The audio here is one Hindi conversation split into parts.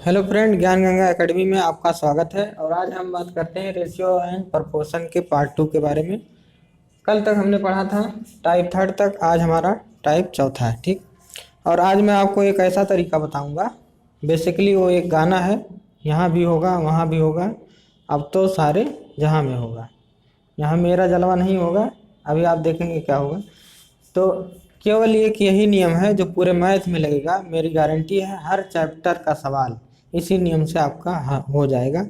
हेलो फ्रेंड, ज्ञान गंगा एकेडमी में आपका स्वागत है। और आज हम बात करते हैं रेशियो एंड प्रपोर्शन के पार्ट 2 के बारे में। कल तक हमने पढ़ा था टाइप थर्ड तक, आज हमारा टाइप चौथा है। ठीक। और आज मैं आपको एक ऐसा तरीका बताऊंगा। बेसिकली वो एक गाना है, यहाँ भी होगा वहाँ भी होगा, अब तो सारे जहाँ में होगा। यहाँ मेरा जलवा नहीं होगा, अभी आप देखेंगे क्या होगा। तो केवल एक यही नियम है जो पूरे मैथ में लगेगा। मेरी गारंटी है, हर चैप्टर का सवाल इसी नियम से आपका हो जाएगा।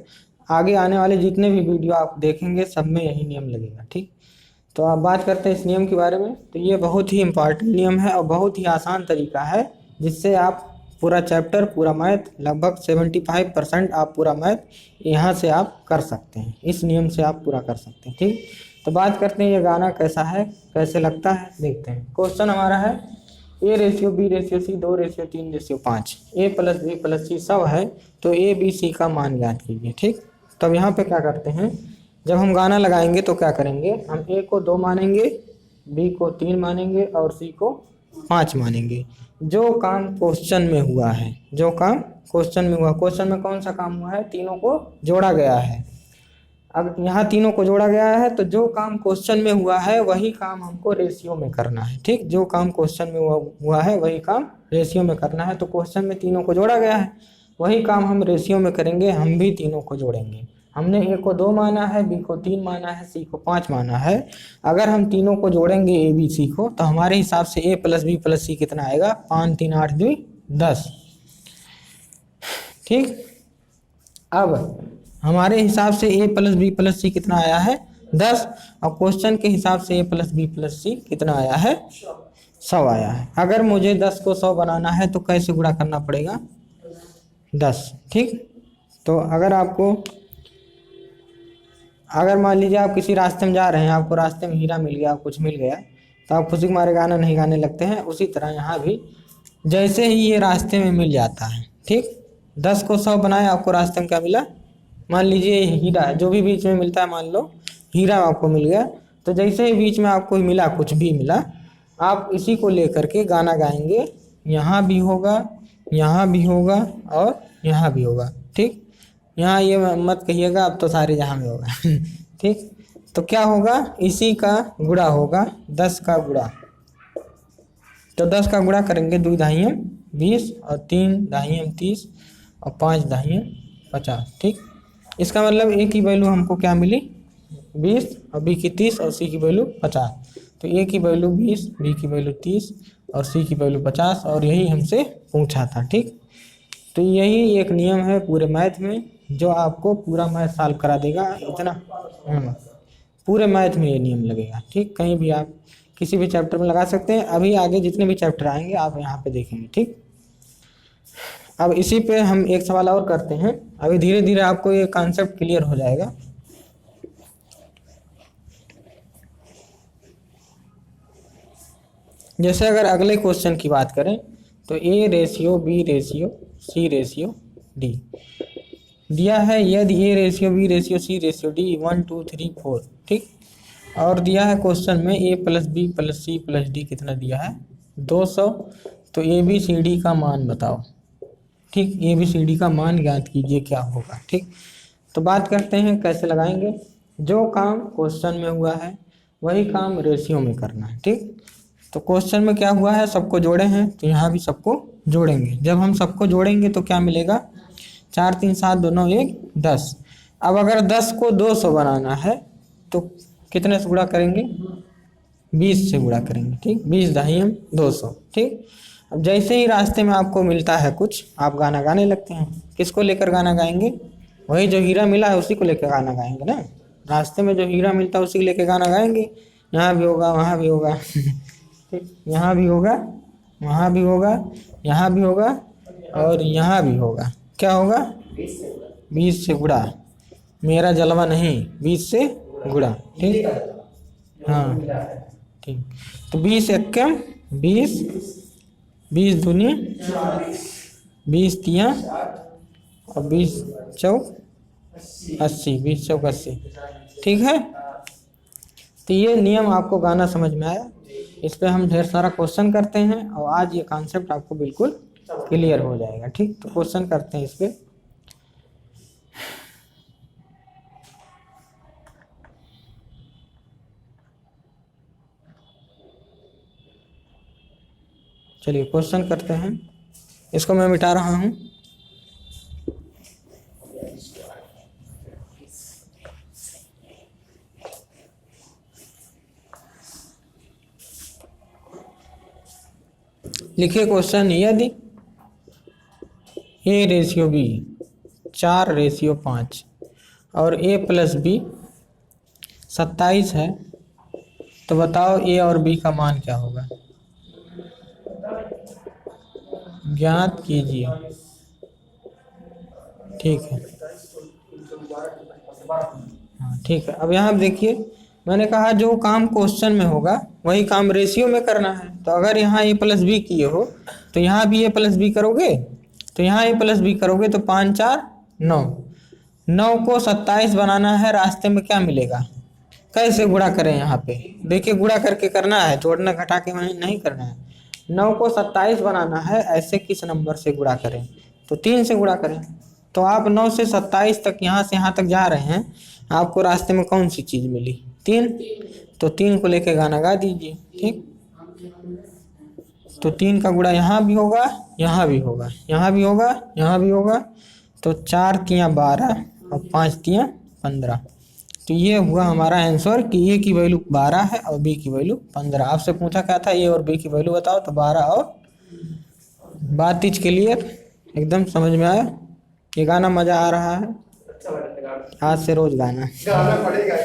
आगे आने वाले जितने भी वीडियो आप देखेंगे सब में यही नियम लगेगा। ठीक। तो आप बात करते हैं इस नियम के बारे में। तो ये बहुत ही इम्पॉर्टेंट नियम है और बहुत ही आसान तरीका है जिससे आप पूरा चैप्टर, पूरा मैथ, लगभग 75% आप पूरा मैथ यहाँ से आप कर सकते हैं। इस नियम से आप पूरा कर सकते हैं। ठीक। तो बात करते हैं ये गाना कैसा है, कैसे लगता है, देखते हैं। क्वेश्चन हमारा है A ratio B ratio C 2 ratio 3 ratio 5, A plus B plus C सब है, तो A B C का मान ज्ञात कीजिए। ठीक। तब यहाँ पे क्या करते हैं, जब हम गाना लगाएंगे तो क्या करेंगे, हम A को 2 मानेंगे, B को 3 मानेंगे और C को 5 मानेंगे। जो काम क्वेश्चन में हुआ है, जो काम क्वेश्चन में हुआ, क्वेश्चन में कौन सा काम हुआ है, तीनों को जोड़ा गया है। अब यहाँ तीनों को जोड़ा गया है तो जो काम क्वेश्चन में हुआ है वही काम हमको रेशियो में करना है। ठीक। जो काम क्वेश्चन में हुआ है वही काम रेशियो में करना है। तो क्वेश्चन में तीनों को जोड़ा गया है, वही काम हम रेशियो में करेंगे। हम भी तीनों को जोड़ेंगे। हमने A को 2 माना है, B को 3 माना है, C को 5 माना है। अगर हम तीनों को जोड़ेंगे A B C को, तो हमारे हिसाब से A plus B plus C कितना आएगा, 5 3 8 2 10। ठीक। अब हमारे हिसाब से A plus B plus C कितना आया है, 10। और क्वेश्चन के हिसाब से A plus B plus C कितना आया है, 100 आया है। अगर मुझे 10 को 100 बनाना है तो कैसे गुणा करना पड़ेगा, 10। ठीक। तो अगर मान लीजिए आप किसी रास्ते में जा रहे हैं, आपको रास्ते में हीरा मिल गया, कुछ मिल गया, तो आप खुशी के मारे गाना नहीं गाने लगते हैं। उसी तरह यहाँ भी जैसे ही ये रास्ते में मिल जाता है, ठीक, 10 को 100 बनाए, आपको रास्ते में क्या मिला, मान लीजिए हीरा, जो भी बीच में मिलता है, मान लो हीरा आपको मिल गया। तो जैसे ही बीच में आपको मिला, कुछ भी मिला, आप इसी को लेकर के गाना गाएंगे। यहाँ भी होगा, यहाँ भी होगा और यहाँ भी होगा। ठीक। यहाँ ये मत कहिएगा अब तो सारे जहाँ में होगा। ठीक। तो क्या होगा, इसी का गुणा होगा, 10 का गुणा। तो 10 का गुणा करेंगे, 2 दाहियम 20 और 3 दाहियम 30 और 5 दाहियम 50। ठीक। इसका मतलब A की वैल्यू हमको क्या मिली, 20 और B की 30 और C की वैल्यू 50। तो A की वैल्यू 20, B की वैल्यू 30 और C की वैल्यू 50, और यही हमसे पूछा था। ठीक। तो यही एक नियम है पूरे मैथ में जो आपको पूरा मैथ सॉल्व करा देगा। इतना पूरे मैथ में ये नियम लगेगा। ठीक। कहीं भी आप किसी भी चैप्टर में लगा सकते हैं। अभी आगे जितने भी चैप्टर आएंगे आप यहाँ पे देखेंगे। ठीक। अब इसी पे हम एक सवाल और करते हैं। अभी धीरे धीरे आपको ये कॉन्सेप्ट क्लियर हो जाएगा। जैसे अगर अगले क्वेश्चन की बात करें तो A ratio B ratio C ratio D दिया है। यदि A ratio B ratio C ratio D 1 2 3 4, ठीक, और दिया है क्वेश्चन में A plus B plus C plus D कितना दिया है, 200। तो ABCD का मान बताओ। ठीक। ABCD का मान ज्ञात कीजिए, क्या होगा। ठीक। तो बात करते हैं कैसे लगाएंगे। जो काम क्वेश्चन में हुआ है वही काम रेशियो में करना है। ठीक। तो क्वेश्चन में क्या हुआ है, सबको जोड़े हैं, तो यहाँ भी सबको जोड़ेंगे। जब हम सबको जोड़ेंगे तो क्या मिलेगा, 4 3 7 2 9 1 10। अब अगर 10 को 200 बनाना है तो कितने से गुणा करेंगे, 20 से गुणा करेंगे। ठीक। 20 दाहियम 200। ठीक। अब जैसे ही रास्ते में आपको मिलता है कुछ, आप गाना गाने लगते हैं। किसको लेकर गाना गाएंगे, वही जो हीरा मिला है उसी को लेकर गाना गाएंगे ना। रास्ते में जो हीरा मिलता है उसी को लेकर गाना गाएंगे। यहाँ भी होगा, वहाँ भी होगा। ठीक। यहाँ भी होगा, वहाँ भी होगा, यहाँ भी होगा और यहाँ भी होगा। क्या होगा, 20 से गुणा, मेरा जलवा नहीं, 20 से गुणा। ठीक। हाँ। ठीक। तो 20 एकम 20, 20 दूनी 20 तिया और 20 चौक 80, 20 चौक 80। ठीक है। तो ये नियम आपको गाना समझ में आया। इस पे हम ढेर सारा क्वेश्चन करते हैं और आज ये कॉन्सेप्ट आपको बिल्कुल क्लियर हो जाएगा। ठीक। तो क्वेश्चन करते हैं इस पे। चलिए क्वेश्चन करते हैं, इसको मैं मिटा रहा हूँ। लिखिए क्वेश्चन, यदि A रेशियो B 4:5 और A प्लस B 27 है, तो बताओ A और B का मान क्या होगा। ज्ञात कीजिए। ठीक है, हाँ ठीक है। अब यहाँ देखिए, मैंने कहा जो काम क्वेश्चन में होगा वही काम रेशियो में करना है। तो अगर यहाँ A प्लस बी किए हो तो यहाँ भी A प्लस बी करोगे, तो यहाँ A प्लस बी करोगे तो 5 4 9, 9 को 27 बनाना है। रास्ते में क्या मिलेगा, कैसे गुणा करें। यहाँ पे देखिए गुणा करके करना है, जोड़ना घटा के नहीं करना है। 9 को 27 बनाना है, ऐसे किस नंबर से गुणा करें, तो 3 से गुणा करें। तो आप 9 से 27 तक यहाँ से यहाँ तक जा रहे हैं, आपको रास्ते में कौन सी चीज़ मिली, 3। तो 3 को लेके गाना गा दीजिए। ठीक, तो 3 का गुणा यहाँ भी होगा, यहाँ भी होगा, यहाँ भी होगा, यहाँ भी होगा। तो 4 तियाँ 12 और 5 तियाँ 15। तो ये हुआ हमारा आंसर कि A की वैल्यू 12 है और B की वैल्यू 15। आपसे पूछा क्या था, A और B की वैल्यू बताओ, तो 12 और। बात इच क्लियर, एकदम समझ में आया। ये गाना मजा आ रहा है, आज से रोज गाना पड़ेगा।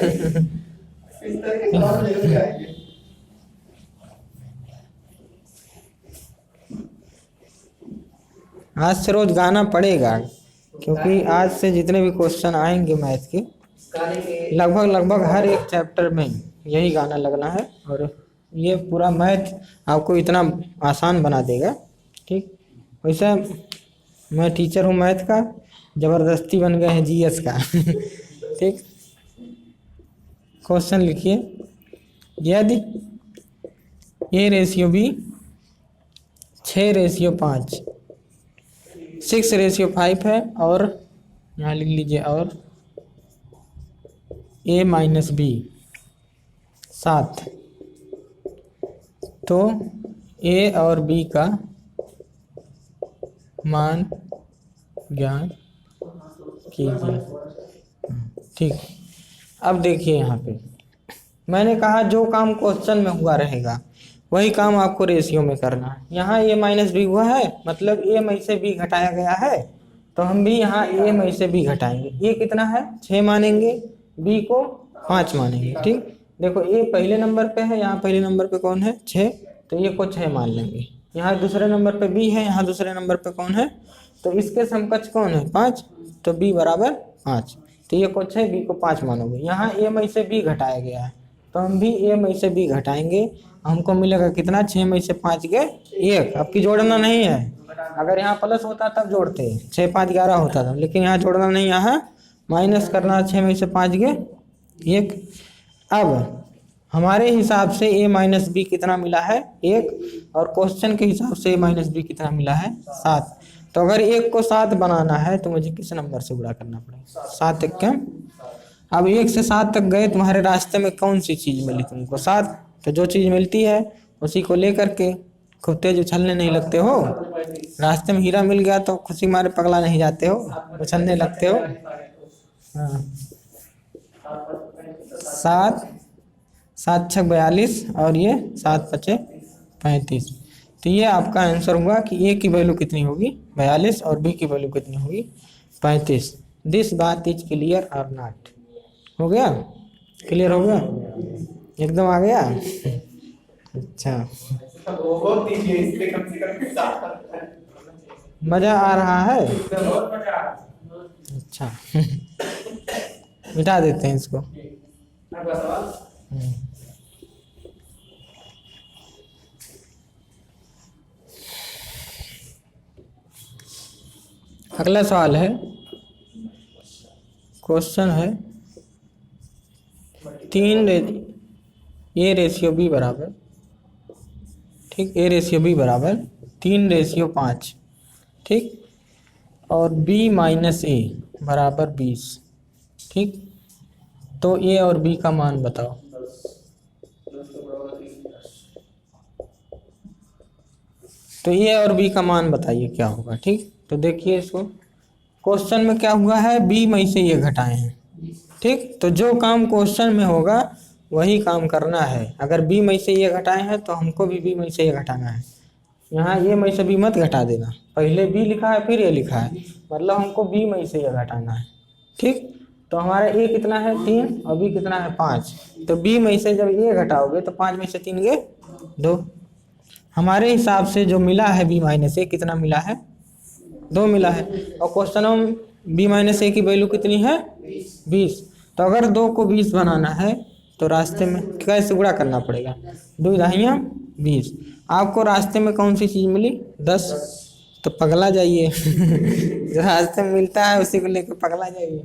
आज से रोज गाना पड़ेगा, क्योंकि आज से जितने भी क्वेश्चन आएंगे मैथ के, लगभग हर एक चैप्टर में यही गाना लगना है। और ये पूरा मैथ आपको इतना आसान बना देगा। ठीक, वैसे मैं टीचर हूँ मैथ का, ज़बरदस्ती बन गए हैं जीएस का। ठीक, क्वेश्चन लिखिए, यदि A रेशियो B 6:5 6:5 है, और यहाँ लिख लीजिए, और A माइनस B 7, तो A और B का मान ज्ञात कीजिए। ठीक, अब देखिए यहाँ पे मैंने कहा जो काम क्वेश्चन में हुआ रहेगा वही काम आपको रेशियो में करना है। यहाँ A माइनस बी हुआ है, मतलब A में से B घटाया गया है, तो हम भी यहाँ A में से B घटाएंगे। A कितना है, 6 मानेंगे, B को 5 मानेंगे। ठीक, देखो A पहले नंबर पे है, यहाँ पहले नंबर पे कौन है, 6, तो A को 6 मान लेंगे। यहाँ दूसरे नंबर पे B है, यहाँ दूसरे नंबर पे कौन है, तो इसके समकक्ष कौन है, 5, तो B बराबर 5, तो A को 6 B को 5 मानोगे। यहाँ A में से B घटाया गया है, तो हम भी A में से B घटाएंगे, हमको मिलेगा कितना, 6 में से 5 गए 1। अब की जोड़ना नहीं है, अगर यहाँ प्लस होता तब जोड़ते, 6 5 11 होता था, लेकिन यहाँ जोड़ना नहीं, यहाँ माइनस करना, 6 में से 5 गए 1। अब हमारे हिसाब से A माइनस बी कितना मिला है, 1, और क्वेश्चन के हिसाब से A माइनस बी कितना मिला है, 7। तो अगर 1 को 7 बनाना है तो मुझे किस नंबर से गुणा करना पड़ेगा, 7 1 क्या। अब 1 से 7 तक गए, तुम्हारे रास्ते में कौन सी चीज़ मिली तुमको, 7। तो जो चीज़ मिलती है उसी को लेकर के खूब तेज उछलने नहीं लगते हो। रास्ते में हीरा मिल गया तो खुशी मारे पगला नहीं जाते हो, उछलने लगते हो। हाँ, 7 7 6 42 और ये 7 5 35। तो ये आपका आंसर हुआ कि A की वैल्यू कितनी होगी, 42, और B की वैल्यू कितनी होगी, 35। दिस बात इज क्लियर और नॉट, हो गया, क्लियर हो गया, एकदम आ गया। अच्छा, मजा आ रहा है। अच्छा, मिटा देते हैं इसको। अगला सवाल है, क्वेश्चन है 3 A रेशियो B बराबर, ठीक, A रेशियो B बराबर 3:5, ठीक, और B माइनस A बराबर 20। ठीक, तो A और B का मान बताओ। तो ए और बी का मान बताइए क्या होगा। ठीक, तो देखिए इसको, क्वेश्चन में क्या हुआ है, बी में से ये घटाए हैं। ठीक, तो जो काम क्वेश्चन में होगा वही काम करना है। अगर बी में से ये घटाए हैं तो हमको भी बी में से ये घटाना है। यहाँ ये में से बी मत घटा देना, पहले बी लिखा है फिर ये लिखा है, मतलब हमको बी में से ये घटाना है। ठीक, तो हमारा ए कितना है 3 और बी कितना है 5, तो बी में से जब ये घटाओगे तो 5 में से 3 गए 2। हमारे हिसाब से जो मिला है बी माइनस ए कितना मिला है, 2 मिला है। और क्वेश्चन में बी माइनस ए की वैल्यू कितनी है 20। तो अगर 2 को 20 बनाना है तो रास्ते में कैसे गुणा करना पड़ेगा, 2 दहाइयाँ 20। आपको रास्ते में कौन सी चीज़ मिली 10, तो पगला जाइए जो रास्ते में मिलता है उसी को लेकर पगला जाइए।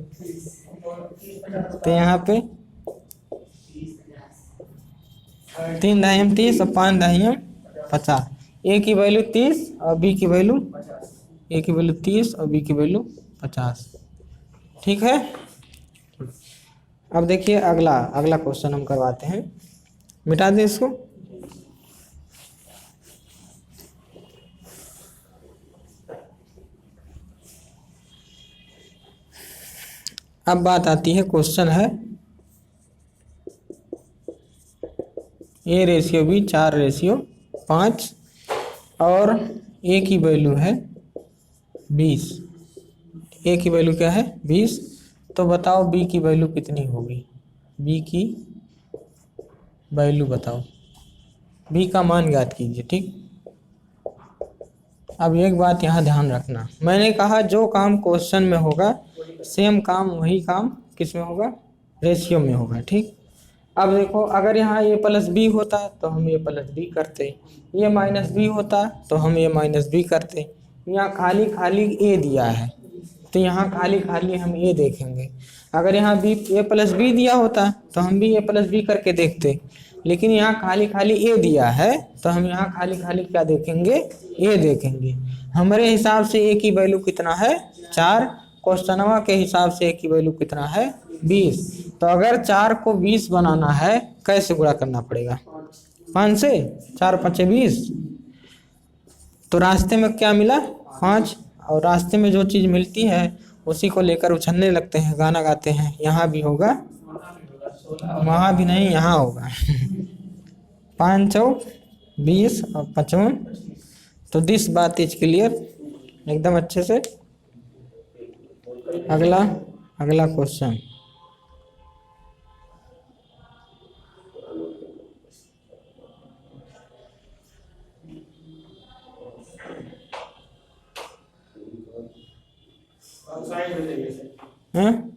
तो यहाँ पे 3 दहाइयाँ 30 और 5 दहाइयाँ 50। ए की वैल्यू 30 और बी की वैल्यू, ए की वैल्यू 30 और बी की वैल्यू 50। ठीक है, अब देखिए अगला क्वेश्चन हम करवाते हैं। मिटा दें इसको। अब बात आती है, क्वेश्चन है A/B 4/5 और ए की वैल्यू है 20। ए की वैल्यू क्या है 20। तो बताओ बी की वैल्यू कितनी होगी, बी की वैल्यू बताओ, बी का मान ज्ञात कीजिए। ठीक, अब एक बात यहाँ ध्यान रखना, मैंने कहा जो काम क्वेश्चन में होगा सेम काम वही काम किस में होगा, रेशियो में होगा। ठीक, अब देखो अगर यहाँ ए प्लस बी होता तो हम ए प्लस बी करते, ये माइनस बी होता तो हम ए माइनस बी करते। यहाँ खाली खाली ए दिया है तो यहाँ खाली खाली हम ए देखेंगे। अगर यहाँ बी ए प्लस बी दिया होता तो हम भी ए प्लस बी करके देखते, लेकिन यहाँ खाली खाली ए दिया है तो हम यहाँ खाली खाली क्या देखेंगे, ए देखेंगे। हमारे हिसाब से ए की वैल्यू कितना है 4, क्वेश्चनवा के हिसाब से ए की वैल्यू कितना है 20। तो अगर 4 को 20 बनाना है कैसे गुणा करना पड़ेगा, 5 से, 4 5 20। तो रास्ते में क्या मिला 5, और रास्ते में जो चीज़ मिलती है उसी को लेकर उछलने लगते हैं, गाना गाते हैं। यहाँ भी होगा, वहाँ भी नहीं, यहाँ होगा 5 चौक 20 और 55। तो दिस बात इज क्लियर एकदम अच्छे से। अगला क्वेश्चन, हाँ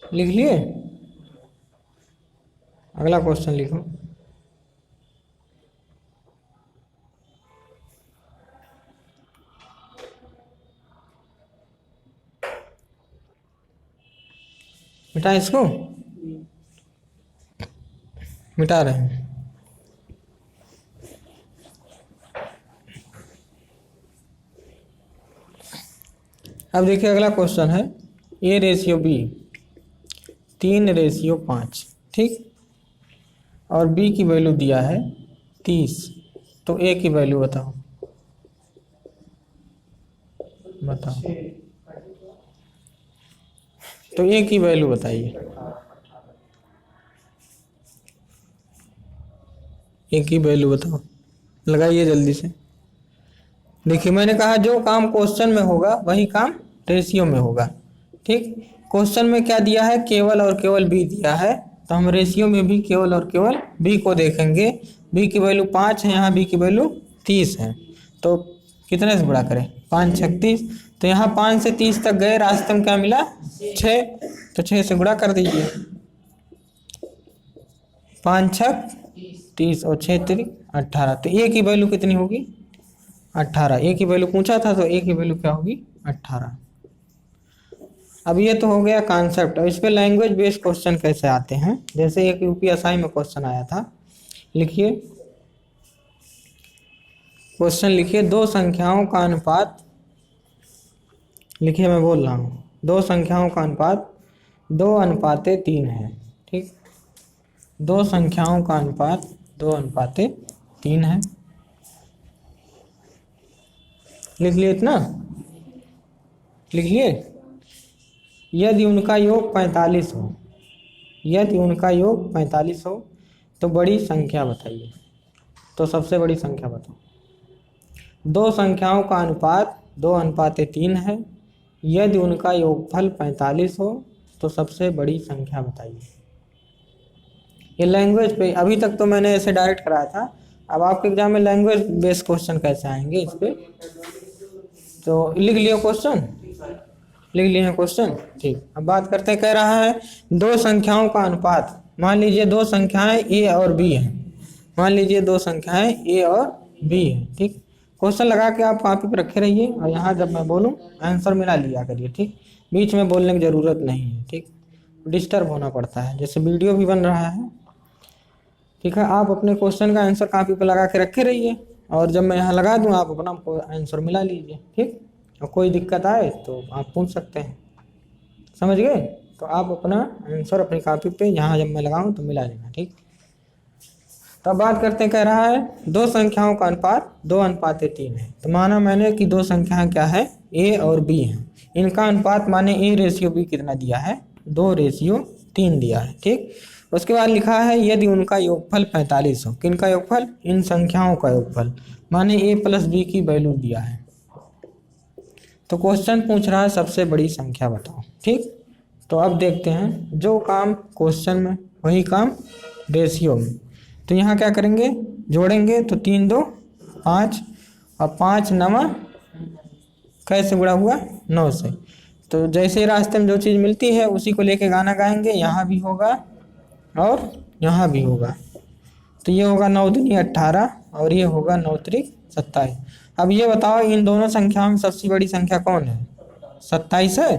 लिख लिए, अगला क्वेश्चन लिखो। मिटा इसको, मिटा रहे हैं। अब देखिए अगला क्वेश्चन है A/B 3/5। ठीक, और बी की वैल्यू दिया है 30। तो ए की वैल्यू बताओ, तो ए की वैल्यू बताइए, ए की वैल्यू बताओ, लगाइए जल्दी से। देखिए मैंने कहा जो काम क्वेश्चन में होगा वही काम रेशियो में होगा। ठीक, क्वेश्चन में क्या दिया है, केवल और केवल बी दिया है, तो हम रेशियो में भी केवल और केवल बी को देखेंगे। बी की वैल्यू 5 है, यहाँ बी की वैल्यू 30 है, तो कितने से गुणा करें 5 6 30। तो यहाँ 5 से 30 तक गए, रास्ते में क्या मिला 6, तो 6 से गुणा कर दीजिए। 5 6 30 और 6 3 18। तो ए की वैल्यू कितनी होगी 18। ए की वैल्यू पूछा था तो ए की वैल्यू क्या होगी 18। अब ये तो हो गया कॉन्सेप्ट। और इस पे लैंग्वेज बेस्ड क्वेश्चन कैसे आते हैं, जैसे एक यूपीएसआई में क्वेश्चन आया था। लिखिए क्वेश्चन, लिखिए दो संख्याओं का अनुपात, लिखिए मैं बोल रहा हूँ, दो संख्याओं का अनुपात 2:3 है। ठीक, दो संख्याओं का अनुपात 2:3 है। लिख लिए इतना? लिख लिए? यदि उनका योग 45 हो, यदि उनका योग 45 हो तो बड़ी संख्या बताइए। तो सबसे बड़ी संख्या बताओ। दो संख्याओं का अनुपात 2:3 है, यदि उनका योगफल 45 हो तो सबसे बड़ी संख्या बताइए। ये लैंग्वेज पे, अभी तक तो मैंने ऐसे डायरेक्ट कराया था, अब आपके एग्जाम में लैंग्वेज बेस्ड क्वेश्चन कैसे आएंगे इस पे। तो लिख लियो क्वेश्चन, लिख लिए हैं क्वेश्चन। ठीक, अब बात करते हैं। कह रहा है दो संख्याओं का अनुपात, मान लीजिए दो संख्याएं ए और बी हैं, मान लीजिए दो संख्याएं ए और बी हैं। ठीक, क्वेश्चन लगा के आप कॉपी पर रखे रहिए और यहाँ जब मैं बोलूँ आंसर मिला लिया करिए। ठीक, बीच में बोलने की ज़रूरत नहीं है। ठीक, डिस्टर्ब होना पड़ता है, जैसे वीडियो भी बन रहा है। ठीक है, आप अपने क्वेश्चन का आंसर कॉपी पर लगा के रखे रहिए और जब मैं यहाँ लगा दूँ आप अपना आंसर मिला लीजिए। ठीक, और कोई दिक्कत आए तो आप पूछ सकते हैं। समझ गए? तो आप अपना आंसर अपनी कॉपी पे यहाँ जब मैं लगाऊँ तो मिला लेना। ठीक, तब बात करते हैं। कह रहा है दो संख्याओं का अनुपात 2:3 है। तो माना मैंने कि दो संख्याएं क्या है, ए और बी हैं, इनका अनुपात माने A/B कितना दिया है, 2/3 दिया है। ठीक, उसके बाद लिखा है यदि उनका योगफल 45 हो। किनका योगफल? इन संख्याओं का योगफल, माने A+B की वैल्यू दिया है। तो क्वेश्चन पूछ रहा है सबसे बड़ी संख्या बताओ। ठीक, तो अब देखते हैं, जो काम क्वेश्चन में वही काम रेशियो में। तो यहाँ क्या करेंगे, जोड़ेंगे तो 3 2 5 और 5 9 कैसे गुणा हुआ, 9 से। तो जैसे रास्ते में जो चीज़ मिलती है उसी को लेके गाना गाएंगे। यहाँ भी होगा और यहाँ भी होगा। तो ये होगा 9 दूनी 18 और ये होगा 9 त्रिक 27। अब ये बताओ इन दोनों संख्याओं में सबसे बड़ी संख्या कौन है? 27 है।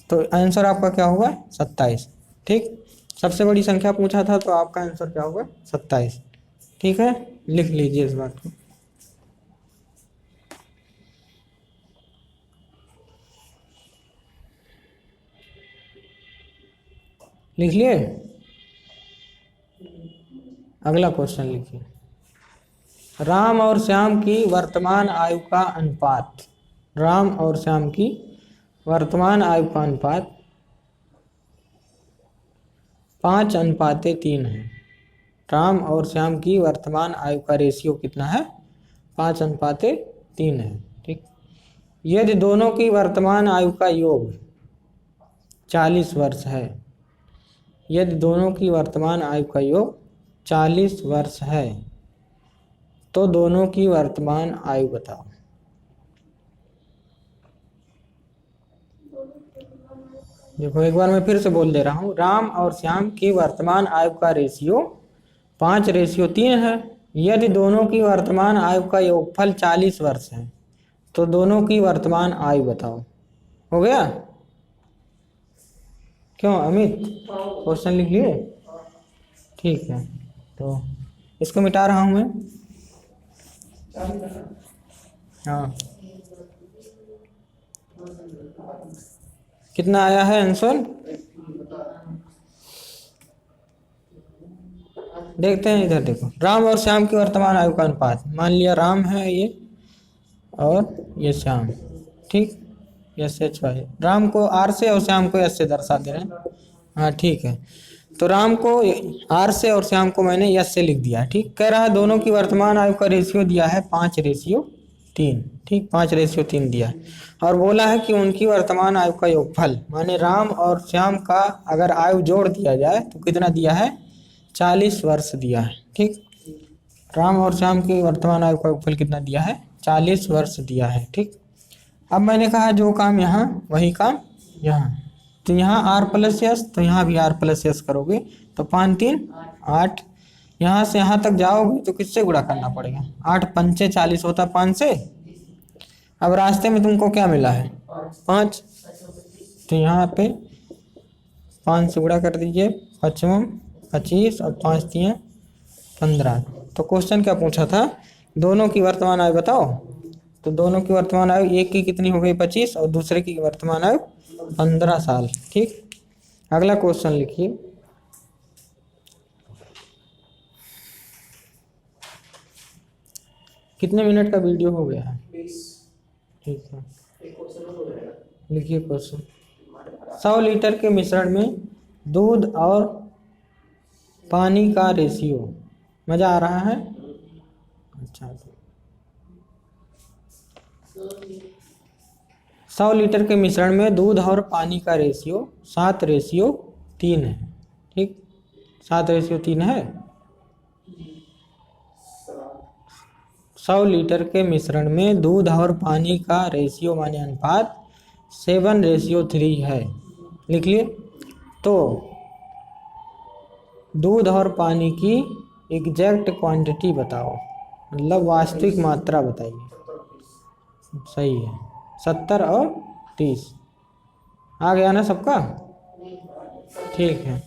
तो आंसर आपका क्या होगा? 27। ठीक, सबसे बड़ी संख्या पूछा था तो आपका आंसर क्या होगा? 27। ठीक है, लिख लीजिए इस बात को। लिख लिए? अगला क्वेश्चन लिखिए। राम और श्याम की वर्तमान आयु का अनुपात, राम और श्याम की वर्तमान आयु का अनुपात 5:3 है। राम और श्याम की वर्तमान आयु का रेशियो कितना है? 5:3 है। ठीक, यदि दोनों की वर्तमान आयु का योग 40 वर्ष है, यदि दोनों की वर्तमान आयु का योग 40 वर्ष है तो दोनों की वर्तमान आयु बताओ। देखो एक बार मैं फिर से बोल दे रहा हूँ, राम और श्याम की वर्तमान आयु का रेशियो 5:3 है। यदि दोनों की वर्तमान आयु का योगफल 40 वर्ष है तो दोनों की वर्तमान आयु बताओ। हो गया? क्यों अमित, क्वेश्चन लिख लिए? ठीक है, तो इसको मिटा रहा हूँ मैं। हाँ, कितना आया है आंसर? देखते हैं इधर। देखो, राम और श्याम की वर्तमान आयु का अनुपात, मान लिया राम है ये और ये श्याम। ठीक, SHY, राम को R से और श्याम को S से दर्शा दे रहे हैं। हाँ ठीक है, तो राम को R से और श्याम को मैंने S से लिख दिया। ठीक, कह रहा है दोनों की वर्तमान आयु का रेशियो दिया है 5:3। ठीक, 5:3 दिया है और बोला है कि उनकी वर्तमान आयु का योगफल, माने राम और श्याम का अगर आयु जोड़ दिया जाए तो कितना दिया है? 40 वर्ष दिया है। ठीक, राम और श्याम की वर्तमान आयु का योगफल कितना दिया है? 40 वर्ष दिया है। ठीक, अब मैंने कहा जो काम यहाँ वही काम यहाँ। तो यहाँ R+S तो यहाँ भी R+S करोगे तो 5 3 8, यहाँ से यहाँ तक जाओगे तो किससे गुणा करना पड़ेगा? 8 पंचे 40 होता 5 से। अब रास्ते में तुमको क्या मिला है? 5, तो यहाँ पे 5 से गुणा कर दीजिए, 5 25 और 5 3 15। तो क्वेश्चन क्या पूछा था? दोनों की वर्तमान आयु बताओ। तो दोनों की वर्तमान आयु, एक की कितनी हो गई 25 और दूसरे की वर्तमान आयु 15 साल। ठीक, अगला क्वेश्चन लिखिए। कितने मिनट का वीडियो हो गया है? 20। ठीक है, एक क्वेश्चन हो जाएगा। लिखिए क्वेश्चन। 100 लीटर के मिश्रण में दूध और पानी का रेशियो, मज़ा आ रहा है? अच्छा, 100 लीटर के मिश्रण में दूध और पानी का रेशियो 7:3 है। ठीक, 7:3 है। 100 लीटर के मिश्रण में दूध और पानी का रेशियो माने अनुपात 7:3 है। लिख लिए। तो दूध और पानी की एग्जैक्ट क्वांटिटी बताओ, मतलब वास्तविक मात्रा बताइए। सही है, 70 और 30 आ गया ना सबका? ठीक है,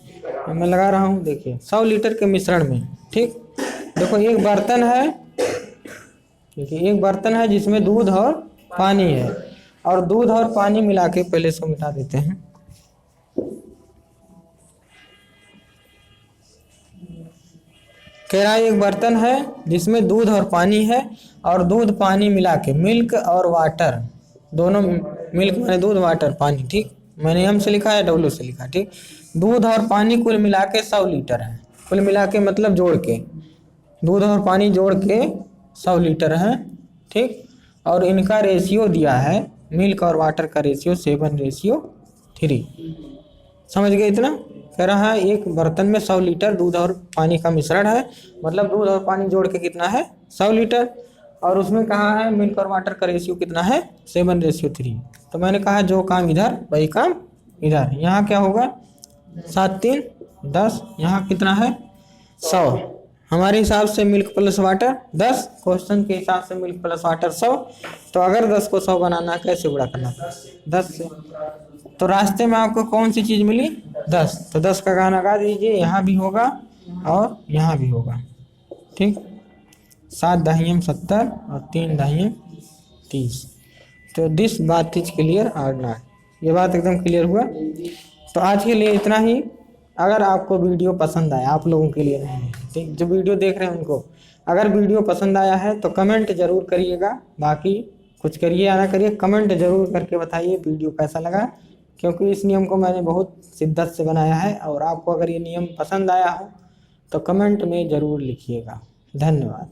अब मैं लगा रहा हूँ। देखिए 100 लीटर के मिश्रण में, ठीक, देखो एक बर्तन है, देखिए एक बर्तन है जिसमें दूध और पानी है, और दूध और पानी मिला के, पहले इसको मिटा देते हैं। कह रहा है एक बर्तन है जिसमें दूध और पानी है, और दूध पानी मिला के, मिल्क और वाटर दोनों, मिल्क माने दूध, वाटर पानी, ठीक, मैंने एम से लिखा है, डब्ल्यू से लिखा, ठीक। दूध और पानी कुल मिला के 100 लीटर है। कुल मिला के मतलब जोड़ के, दूध और पानी जोड़ के 100 लीटर है, ठीक। और इनका रेशियो दिया है, मिल्क और वाटर का रेशियो 7:3। समझ गए इतना? कह रहा है एक बर्तन में 100 लीटर दूध और पानी का मिश्रण है, मतलब दूध और पानी जोड़ के कितना है? 100 लीटर। और उसमें कहा है मिल्क और वाटर का रेशियो कितना है? 7:3। तो मैंने कहा जो काम इधर वही काम इधर। यहाँ क्या होगा? 7 3 10, यहाँ कितना है? 100। हमारे हिसाब से मिल्क प्लस वाटर 10, क्वेश्चन के हिसाब से मिल्क प्लस वाटर 100। तो अगर 10 को 100 बनाना, कैसे गुणा करना? 10 से। तो रास्ते में आपको कौन सी चीज़ मिली? 10। तो 10 का गाना गा दीजिए, यहाँ भी होगा और यहाँ भी होगा, ठीक। 7 दाहियम 70 और 3 दाहियम 30। तो दिस बात इज क्लियर और नॉट? ये बात एकदम क्लियर हुआ। तो आज के लिए इतना ही। अगर आपको वीडियो पसंद आया, आप लोगों के लिए नहीं है, ठीक, जो वीडियो देख रहे हैं उनको, अगर वीडियो पसंद आया है तो कमेंट जरूर करिएगा। बाकी कुछ करिए या ना करिए, कमेंट जरूर करके बताइए वीडियो कैसा लगा, क्योंकि इस नियम को मैंने बहुत शिद्दत से बनाया है। और आपको अगर ये नियम पसंद आया हो तो कमेंट में ज़रूर लिखिएगा। धन्यवाद।